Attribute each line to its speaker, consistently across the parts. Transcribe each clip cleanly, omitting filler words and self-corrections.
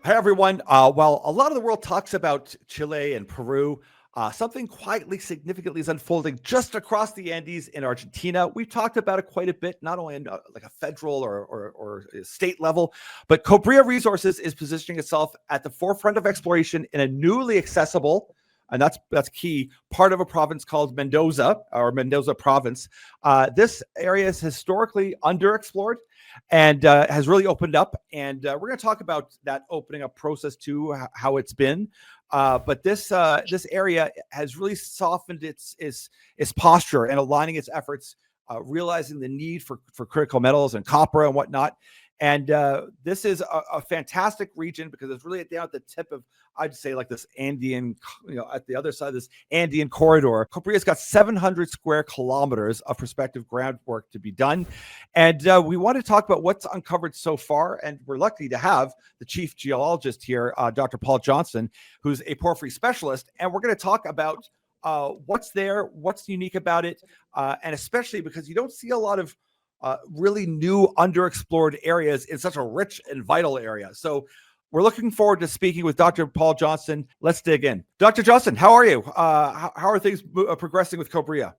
Speaker 1: Hi, everyone. While a lot of the world talks about Chile and Peru, something quietly significantly is unfolding just across the Andes in Argentina. We've talked about it quite a bit, not only in like a federal or state level, but Kobrea Resources is positioning itself at the forefront of exploration in a newly accessible, and that's key, part of a province called Mendoza, or Mendoza Province. This area is historically underexplored and has really opened up. And we're going to talk about that opening up process too, how it's been. But this area has really softened its posture and aligning its efforts, realizing the need for critical metals and copper and whatnot. And this is a fantastic region because it's really down at the tip of, I'd say, like this Andean, at the other side of this Andean corridor. Kobrea's got 700 square kilometers of prospective groundwork to be done. And we want to talk about what's uncovered so far. And we're lucky to have the chief geologist here, Dr. Paul Johnston, who's a porphyry specialist. And we're going to talk about what's there, what's unique about it, and especially because you don't see a lot of really new underexplored areas in such a rich and vital area. So we're looking forward to speaking with Dr. Paul Johnston. Let's dig in. Dr. Johnston, how are you? How are things progressing with Kobrea?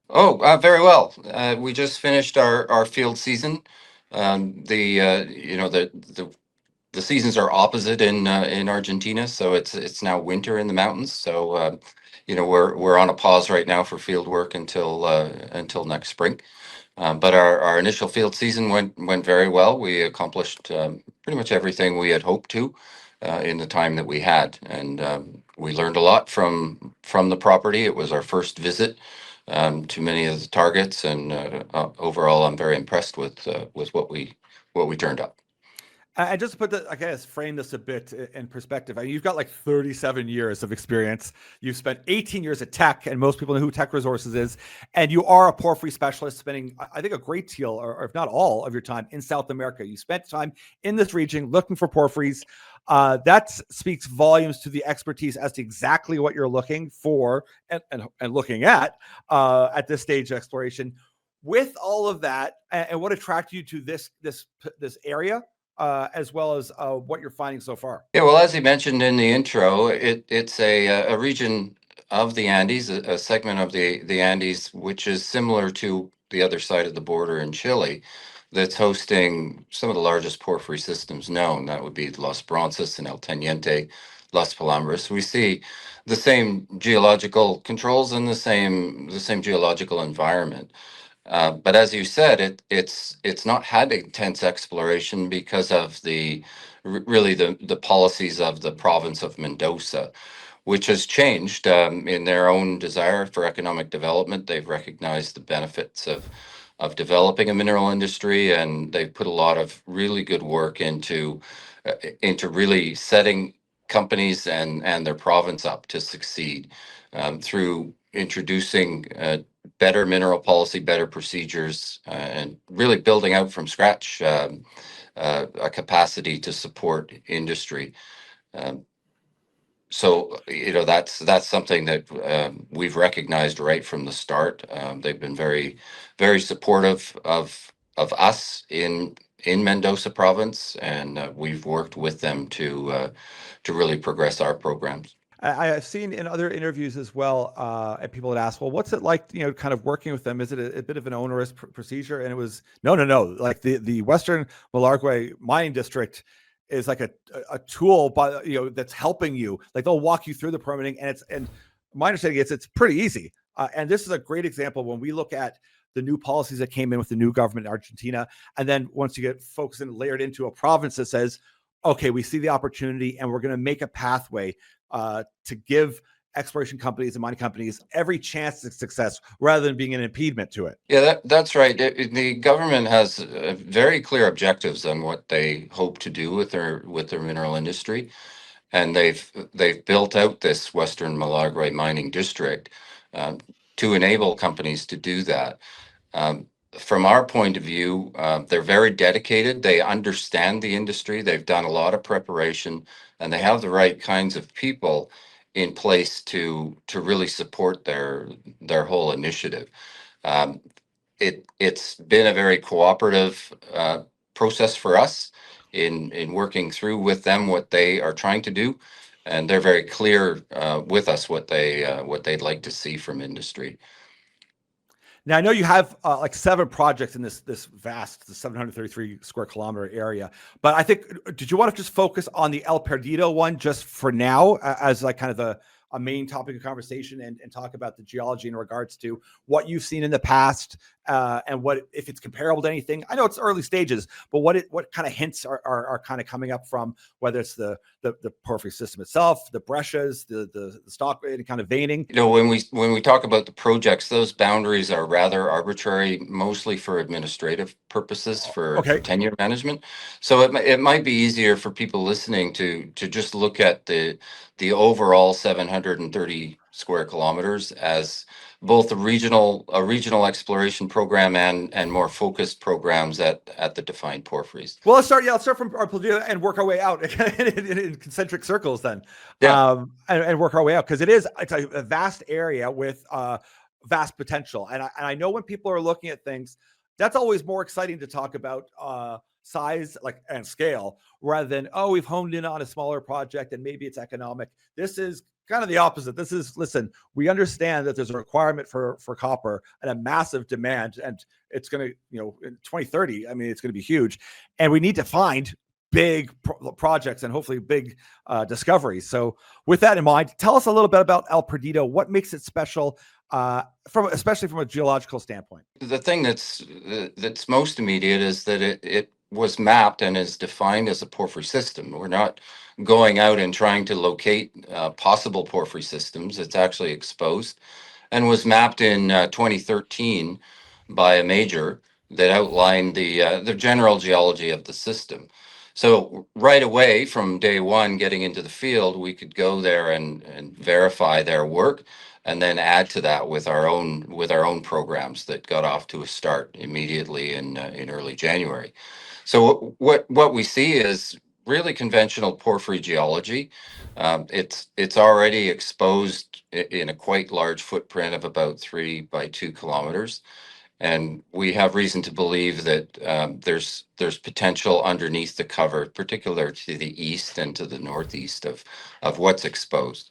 Speaker 2: Very well. We just finished our field season. The seasons are opposite in Argentina, so it's now winter in the mountains. So we're on a pause right now for field work until next spring. But our initial field season went very well. We accomplished pretty much everything we had hoped to in the time that we had, and we learned a lot from the property. It was our first visit to many of the targets, and overall, I'm very impressed with what we turned up.
Speaker 1: And just to put I guess, frame this a bit in perspective. I mean, you've got like 37 years of experience. You've spent 18 years at Teck, and most people know who Teck Resources is. And you are a porphyry specialist, spending, I think, a great deal, or if not all, of your time in South America. You spent time in this region looking for porphyries. That speaks volumes to the expertise as to exactly what you're looking for and looking at this stage of exploration. With all of that, and what attracted you to this area? As well as what you're finding so far.
Speaker 2: Yeah, well, as you mentioned in the intro, it's a region of the Andes, a segment of the Andes, which is similar to the other side of the border in Chile, that's hosting some of the largest porphyry systems known. That would be Los Bronces and El Teniente, Las Palambras. We see the same geological controls and the same geological environment. But as you said, it's not had intense exploration because of really the policies of the province of Mendoza, which has changed in their own desire for economic development. They've recognized the benefits of developing a mineral industry, and they've put a lot of really good work into really setting companies and their province up to succeed through introducing better mineral policy, better procedures, and really building out from scratch a capacity to support industry. So that's something that we've recognized right from the start. They've been very, very supportive of us in Mendoza Province, and we've worked with them to really progress our programs.
Speaker 1: I have seen in other interviews as well, and people had asked, well, what's it like, kind of working with them? Is it a bit of an onerous procedure? And it was, no. Like the Western Malargüe mining district is like a tool, but that's helping you. Like they'll walk you through the permitting, and my understanding is it's pretty easy. And this is a great example when we look at the new policies that came in with the new government in Argentina. And then once you get folks layered into a province that says, okay, we see the opportunity and we're going to make a pathway to give exploration companies and mining companies every chance of success rather than being an impediment to it.
Speaker 2: Yeah, that's right. The government has very clear objectives on what they hope to do with their mineral industry, and they've built out this Western Malargüe mining district to enable companies to do that. From our point of view, they're very dedicated. They understand the industry. They've done a lot of preparation, and they have the right kinds of people in place to really support their whole initiative. It's been a very cooperative process for us in working through with them what they are trying to do, and they're very clear with us what they'd like to see from industry.
Speaker 1: Now I know you have like 7 projects in this vast, the 733 square kilometer area, but I think did you want to just focus on the El Perdido one just for now as like kind of a main topic of conversation and talk about the geology in regards to what you've seen in the past and what if it's comparable to anything? I know it's early stages, but what kind of hints are kind of coming up from whether it's the porphyry system itself, the breccias, the stock kind of veining?
Speaker 2: You know, when we talk about the projects, those boundaries are rather arbitrary, mostly for administrative purposes, for
Speaker 1: Okay.
Speaker 2: tenure management. So it might be easier for people listening to just look at the overall 730 square kilometers as both a regional exploration program and more focused programs at the defined porphyries.
Speaker 1: Well, let's start. Yeah, let's start from our Perdido and work our way out in concentric circles, then,
Speaker 2: Yeah.
Speaker 1: and work our way out because it's a vast area with vast potential. And I know when people are looking at things, that's always more exciting to talk about size, like and scale, rather than we've honed in on a smaller project and maybe it's economic. This is kind of the opposite. This is listen. We understand that there's a requirement for copper and a massive demand, and it's going to in 2030. I mean, it's going to be huge. And we need to find big projects and hopefully big discoveries. So with that in mind, tell us a little bit about El Perdido. What makes it special, especially from a geological standpoint?
Speaker 2: The thing that's most immediate is that it was mapped and is defined as a porphyry system. We're not going out and trying to locate possible porphyry systems. It's actually exposed and was mapped in 2013 by a major that outlined the general geology of the system. So right away from day one, getting into the field, we could go there and verify their work, and then add to that with our own programs that got off to a start immediately in early January. So what we see is really conventional porphyry geology. It's already exposed in a quite large footprint of about 3 by 2 kilometers, and we have reason to believe that there's potential underneath the cover, particularly to the east and to the northeast of what's exposed.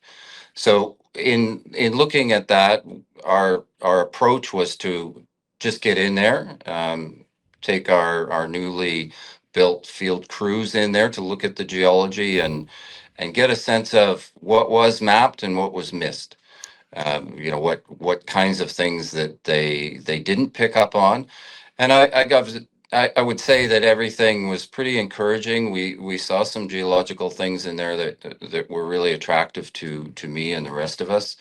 Speaker 2: So in looking at that, our approach was to just get in there, take our newly built field crews in there to look at the geology and get a sense of what was mapped and what was missed. What kinds of things that they didn't pick up on, and I would say that everything was pretty encouraging. We saw some geological things in there that were really attractive to me and the rest of us.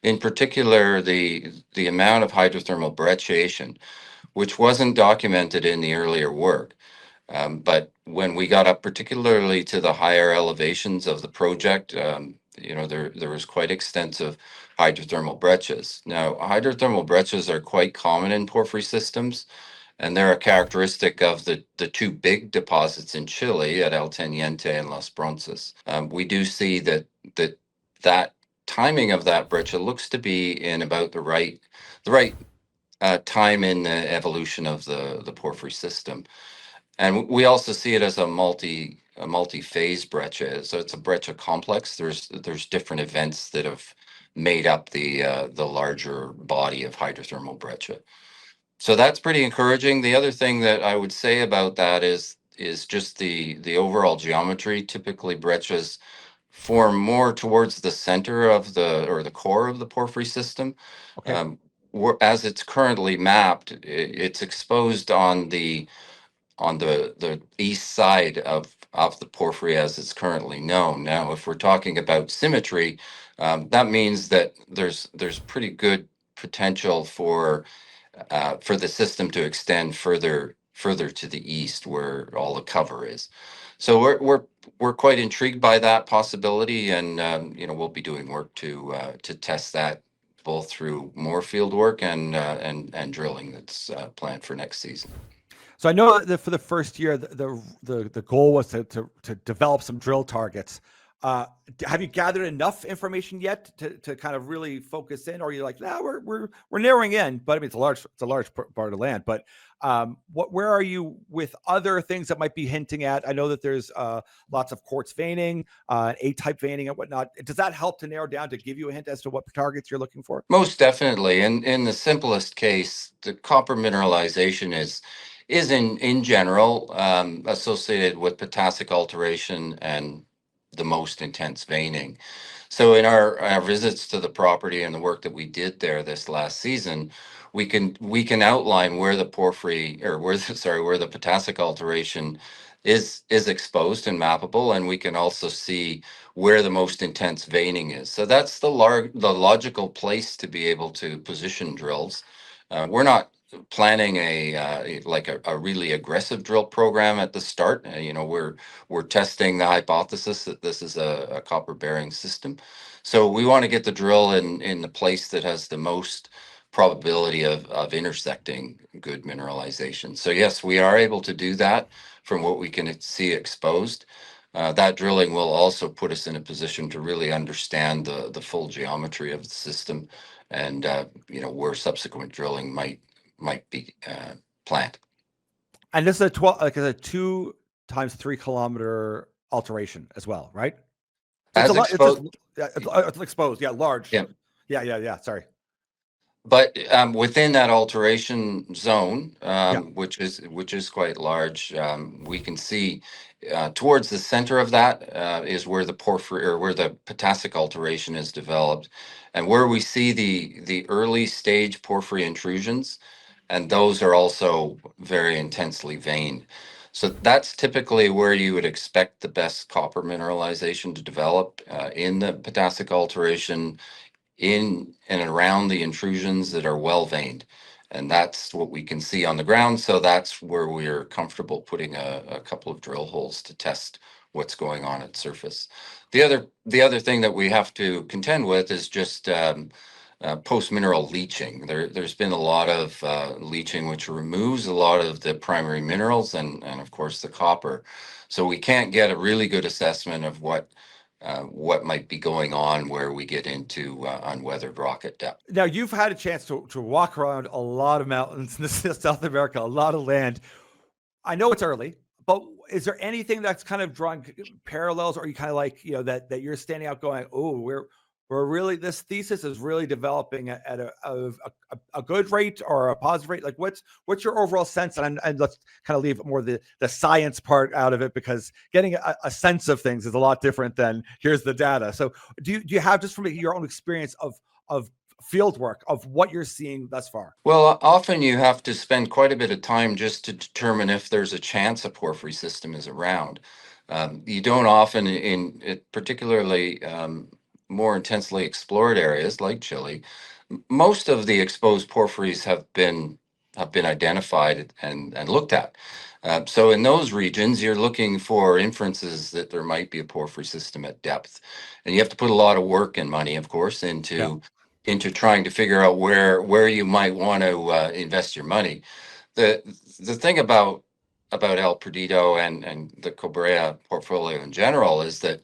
Speaker 2: In particular, the amount of hydrothermal brecciation, which wasn't documented in the earlier work. But when we got up, particularly to the higher elevations of the project, there was quite extensive hydrothermal breccias. Now, hydrothermal breccias are quite common in porphyry systems, and they're a characteristic of the 2 big deposits in Chile at El Teniente and Las Bronces. We do see that timing of that breccia looks to be in about the right time in the evolution of the porphyry system. And we also see it as a multi-phase breccia. So it's a breccia complex. There's different events that have made up the larger body of hydrothermal breccia. So that's pretty encouraging. The other thing that I would say about that is just the overall geometry. Typically, breccias form more towards the center of the core of the porphyry system.
Speaker 1: Okay.
Speaker 2: As it's currently mapped, it's exposed on the east side of the porphyry as it's currently known. Now, if we're talking about symmetry, that means that there's pretty good potential for the system to extend further to the east where all the cover is. So we're quite intrigued by that possibility, and we'll be doing work to test that both through more field work and drilling that's planned for next season.
Speaker 1: So I know that for the first year, the goal was to develop some drill targets. Have you gathered enough information yet to kind of really focus in, or are you like, nah, we're narrowing in? But I mean, it's a large part of land. But where are you with other things that might be hinting at? I know that there's lots of quartz veining, A-type veining, and whatnot. Does that help to narrow down to give you a hint as to what targets you're looking for?
Speaker 2: Most definitely. In the simplest case, the copper mineralization is in general associated with potassic alteration and the most intense veining. So in our visits to the property and the work that we did there this last season, we can outline where the porphyry or where the potassic alteration is exposed and mappable, and we can also see where the most intense veining is. So that's the logical place to be able to position drills. We're not planning a really aggressive drill program at the start. We're testing the hypothesis that this is a copper bearing system. So we want to get the drill in the place that has the most probability of intersecting good mineralization. So yes, we are able to do that from what we can see exposed. That drilling will also put us in a position to really understand the full geometry of the system, and where subsequent drilling might be planned.
Speaker 1: And this is a 2 times 3 kilometer alteration as well, right? So it's a
Speaker 2: As
Speaker 1: lot. It's just
Speaker 2: exposed,
Speaker 1: it's exposed. Yeah, large.
Speaker 2: yeah.
Speaker 1: Yeah. Sorry.
Speaker 2: But within that alteration zone,
Speaker 1: Yeah.
Speaker 2: which is quite large, we can see towards the center of that is where the porphyry or where the potassic alteration is developed, and where we see the early stage porphyry intrusions, and those are also very intensely veined. So that's typically where you would expect the best copper mineralization to develop in the potassic alteration, in and around the intrusions that are well veined. And that's what we can see on the ground. So that's where we're comfortable putting a couple of drill holes to test what's going on at surface. The other thing that we have to contend with is just post-mineral leaching. There's been a lot of leaching which removes a lot of the primary minerals and of course the copper. So we can't get a really good assessment of what might be going on where we get into unweathered rock at depth.
Speaker 1: Now you've had a chance to walk around a lot of mountains in South America, a lot of land. I know it's early, but is there anything that's kind of drawing parallels, or you kind of like, that you're standing out going, oh, we're really, this thesis is really developing at a good rate or a positive rate? Like what's your overall sense? And let's kind of leave more the science part out of it, because getting a sense of things is a lot different than here's the data. So do you have, just from your own experience of field work, of what you're seeing thus far?
Speaker 2: Well, often you have to spend quite a bit of time just to determine if there's a chance a porphyry system is around. You don't often, in it, particularly more intensely explored areas like Chile, most of the exposed porphyries have been identified and looked at. So in those regions, you're looking for inferences that there might be a porphyry system at depth, and you have to put a lot of work and money, of course,
Speaker 1: Yeah.
Speaker 2: into trying to figure out where you might want to invest your money. The thing about El Perdido and the Kobrea portfolio in general is that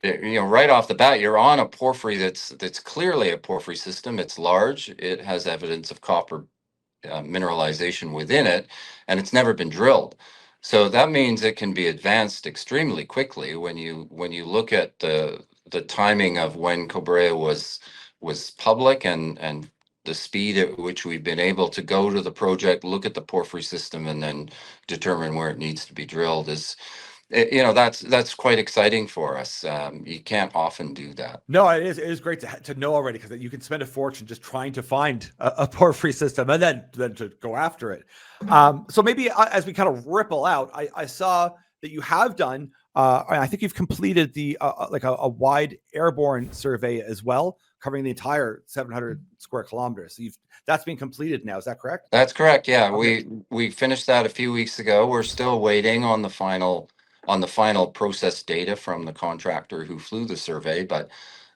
Speaker 2: right off the bat you're on a porphyry that's clearly a porphyry system. It's large. It has evidence of copper mineralization within it, and it's never been drilled. So that means it can be advanced extremely quickly. When you look at the timing of when Kobrea was public, and the speed at which we've been able to go to the project, look at the porphyry system, and then determine where it needs to be drilled that's quite exciting for us. You can't often do that.
Speaker 1: No, it is great to know already, because you can spend a fortune just trying to find a porphyry system and then to go after it. So maybe as we kind of ripple out, I saw that you have done. I think you've completed the like a wide airborne survey as well, covering the entire 700 square kilometers. So that's been completed now. Is that correct?
Speaker 2: That's correct. Yeah,
Speaker 1: Okay.
Speaker 2: we finished that a few weeks ago. We're still waiting on the final process data from the contractor who flew the survey, but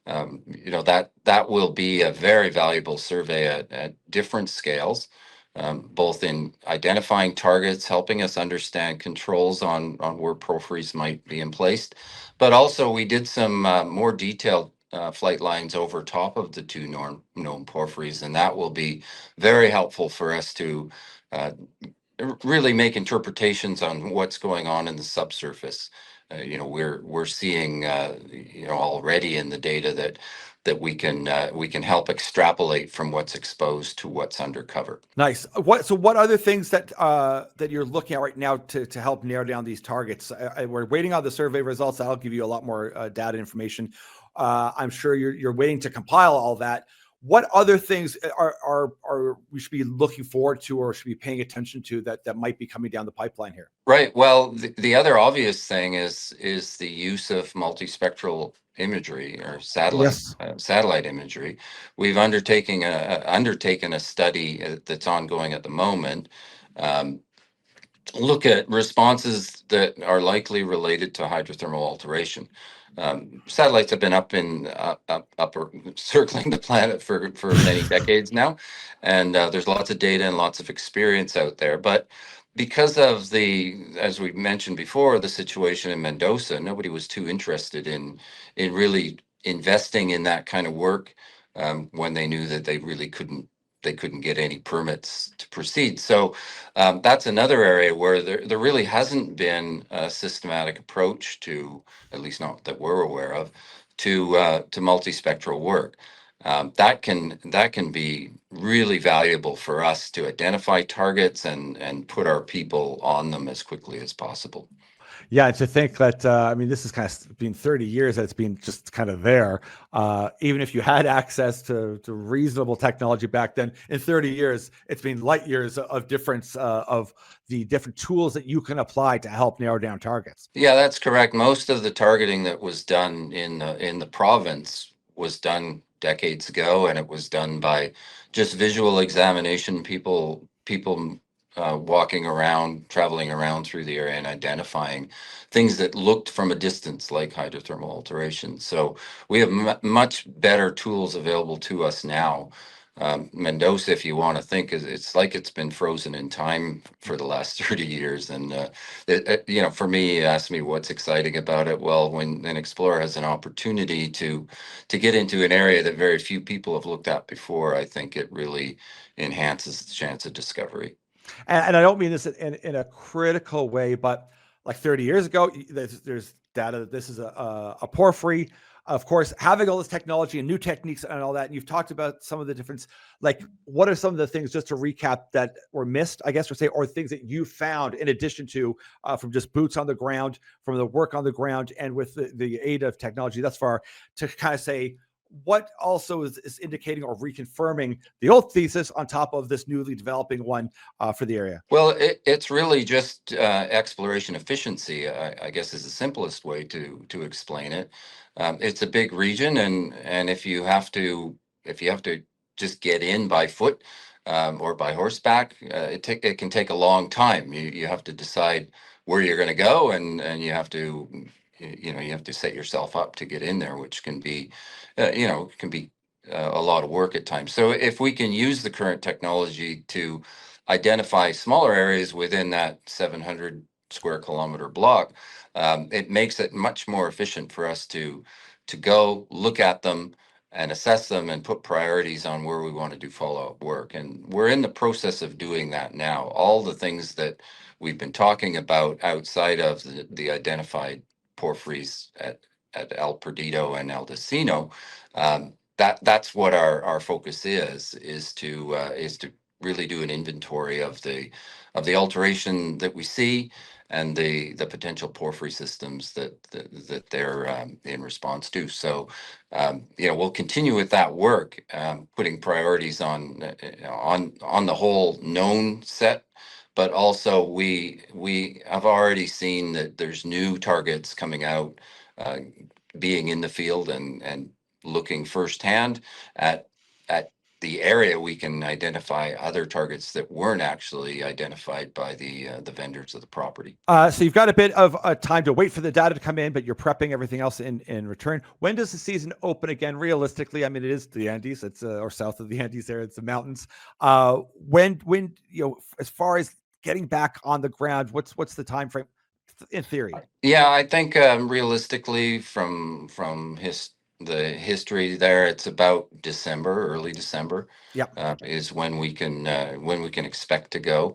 Speaker 2: that will be a very valuable survey at different scales. both in identifying targets, helping us understand controls on where porphyries might be in place, but also we did some more detailed flight lines over top of the two known porphyries, and that will be very helpful for us to uh, really make interpretations on what's going on in the subsurface. We're seeing already in the data that we can help extrapolate from what's exposed to what's undercover.
Speaker 1: Nice. What other things that that you're looking at right now to help narrow down these targets? We're waiting on the survey results. That'll give you a lot more data information. I'm sure you're waiting to compile all that. What other things are we should be looking forward to or should be paying attention to that might be coming down the pipeline here?
Speaker 2: Right. Well, the other obvious thing is the use of multispectral imagery or
Speaker 1: Yes.
Speaker 2: satellite imagery. We've undertaken a study that's ongoing at the moment. Um, Look at responses that are likely related to hydrothermal alteration. Satellites have been up or circling the planet for many decades now, and there's lots of data and lots of experience out there. But because of as we mentioned before, the situation in Mendoza, nobody was too interested in really investing in that kind of work when they knew that they couldn't get any permits to proceed. So that's another area where there really hasn't been a systematic approach to, at least not that we're aware of, to multispectral work. That can be really valuable for us to identify targets and put our people on them as quickly as possible.
Speaker 1: Yeah, and to think that I mean, this has kind of been 30 years that it's been just kind of there. Even if you had access to reasonable technology back then, in 30 years, it's been light years of difference of the different tools that you can apply to help narrow down targets.
Speaker 2: Yeah, that's correct. Most of the targeting that was done in the province was done decades ago, and it was done by just visual examination, people walking around, traveling around through the area and identifying things that looked from a distance like hydrothermal alteration. So we have much better tools available to us now. Mendoza, if you want to think, it's like it's been frozen in time for the last 30 years, and for me, you ask me what's exciting about it. Well, when an explorer has an opportunity to get into an area that very few people have looked at before, I think it really enhances the chance of discovery.
Speaker 1: And I don't mean this in a critical way, but like 30 years ago, there's data that this is a porphyry. Of course, having all this technology and new techniques and all that, and you've talked about some of the difference. Like, what are some of the things, just to recap, that were missed, I guess, or things that you found in addition to from just boots on the ground, from the work on the ground, and with the aid of technology thus far, to kind of say what also is indicating or reconfirming the old thesis on top of this newly developing one for the area?
Speaker 2: Well, it's really just exploration efficiency, I guess, is the simplest way to explain it. It's a big region, and if you have to just get in by foot or by horseback, it can take a long time. You have to decide where you're going to go, and you have to you have to set yourself up to get in there, which can be can be a lot of work at times. So if we can use the current technology to identify smaller areas within that 700 square kilometer block, it makes it much more efficient for us to go look at them and assess them and put priorities on where we want to do follow-up work. And we're in the process of doing that now. All the things that we've been talking about outside of the identified porphyries at El Perdido and El Destino, that's what our focus is to really do an inventory of the alteration that we see and the potential porphyry systems that they're in response to. So we'll continue with that work, putting priorities on the whole known set. But also, we have already seen that there's new targets coming out, being in the field and looking firsthand at at the area, we can identify other targets that weren't actually identified by the vendors of the property.
Speaker 1: So you've got a bit of time to wait for the data to come in, but you're prepping everything else in return. When does the season open again? Realistically, I mean, it is the Andes. It's or south of the Andes. There, it's the mountains. When as far as getting back on the ground, what's the time frame in theory?
Speaker 2: Yeah, I think realistically, from the history there, it's about December, early December.
Speaker 1: Yeah.
Speaker 2: Is when we can expect to go.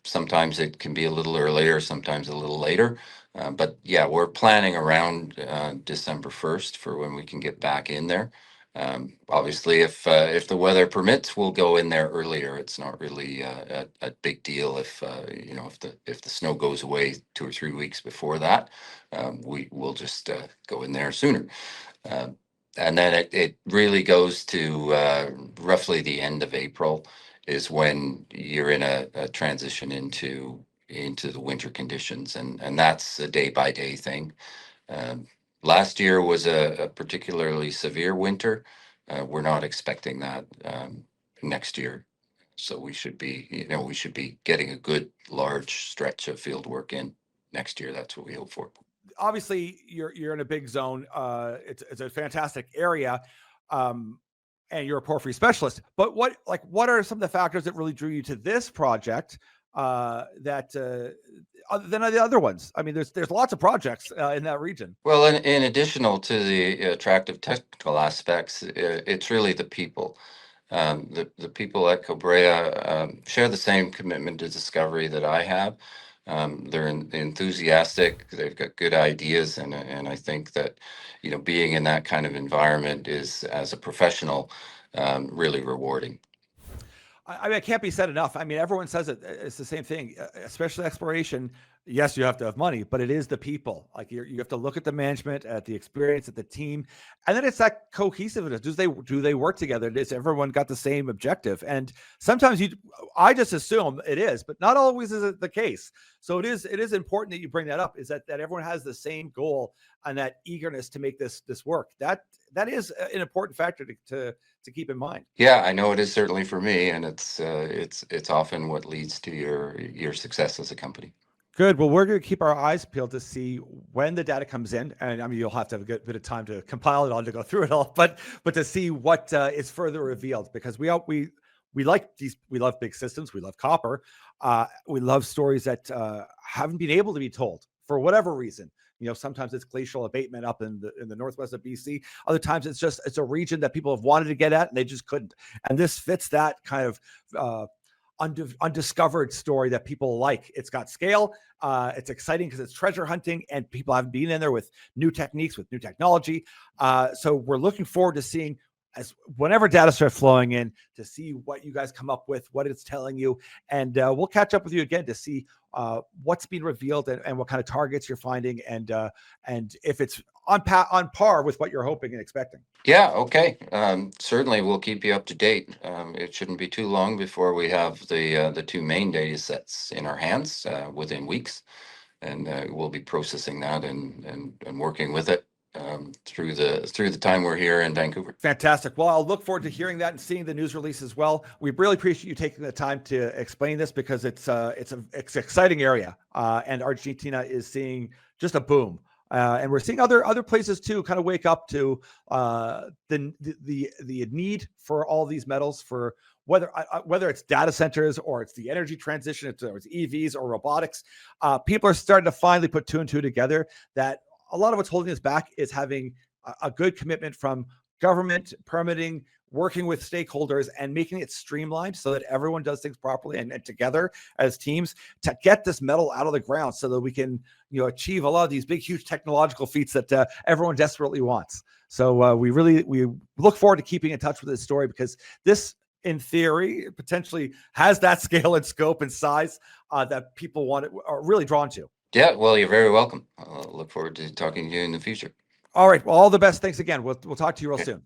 Speaker 2: Sometimes it can be a little earlier, sometimes a little later. But yeah, we're planning around December 1st for when we can get back in there. Obviously, if the weather permits, we'll go in there earlier. It's not really a big deal if if the snow goes away 2 or 3 weeks before that. We will just go in there sooner. And then it really goes to roughly the end of April is when you're in a transition into the winter conditions, and that's a day by day thing. Last year was a particularly severe winter. We're not expecting that next year, so we should be getting a good large stretch of field work in next year. That's what we hope for.
Speaker 1: Obviously, you're in a big zone. It's a fantastic area, and you're a porphyry specialist. But what are some of the factors that really drew you to this project that other than the other ones? I mean, there's lots of projects in that region.
Speaker 2: Well, in additional to the attractive technical aspects, it's really the people. The people at Kobrea share the same commitment to discovery that I have. They're enthusiastic. They've got good ideas, and I think that being in that kind of environment is, as a professional, really rewarding.
Speaker 1: I mean, it can't be said enough. I mean, everyone says it. It's the same thing, especially exploration. Yes, you have to have money, but it is the people. Like you have to look at the management, at the experience, at the team, and then it's that cohesiveness. Do they work together? Does everyone got the same objective? And sometimes I just assume it is, but not always is it the case. So it is important that you bring that up. Is that everyone has the same goal and that eagerness to make this work? That is an important factor to keep in mind.
Speaker 2: Yeah, I know it is, certainly for me, and it's often what leads to your success as a company.
Speaker 1: Good. Well, we're going to keep our eyes peeled to see when the data comes in, and I mean, you'll have to have a good bit of time to compile it all, to go through it all, but to see what is further revealed, because we like these. We love big systems. We love copper. We love stories that haven't been able to be told for whatever reason. Sometimes it's glacial abatement up in the northwest of BC. Other times it's a region that people have wanted to get at and they just couldn't. And this fits that kind of undiscovered story that people like. It's got scale. It's exciting because it's treasure hunting, and people haven't been in there with new techniques, with new technology. So we're looking forward to seeing, as whenever data starts flowing in, to see what you guys come up with, what it's telling you, and we'll catch up with you again to see what's being revealed and what kind of targets you're finding, and if it's on par with what you're hoping and expecting.
Speaker 2: Yeah, okay. Certainly, we'll keep you up to date. It shouldn't be too long before we have the two main data sets in our hands within weeks, and we'll be processing that and working with it through the time we're here in Vancouver.
Speaker 1: Fantastic. Well, I'll look forward to hearing that and seeing the news release as well. We really appreciate you taking the time to explain this, because it's an exciting area, and Argentina is seeing just a boom. And we're seeing other places too kind of wake up to the need for all these metals, for whether it's data centers or it's the energy transition, or it's EVs or robotics. People are starting to finally put two and two together, that a lot of what's holding us back is having a good commitment from government, permitting, working with stakeholders, and making it streamlined so that everyone does things properly and together as teams to get this metal out of the ground, so that we can achieve a lot of these big, huge technological feats that everyone desperately wants. So we look forward to keeping in touch with this story, because this, in theory, potentially has that scale and scope and size that people are really drawn to.
Speaker 2: Yeah, well, you're very welcome. I'll look forward to talking to you in the future.
Speaker 1: All right. Well, all the best. Thanks again. We'll talk to you real soon.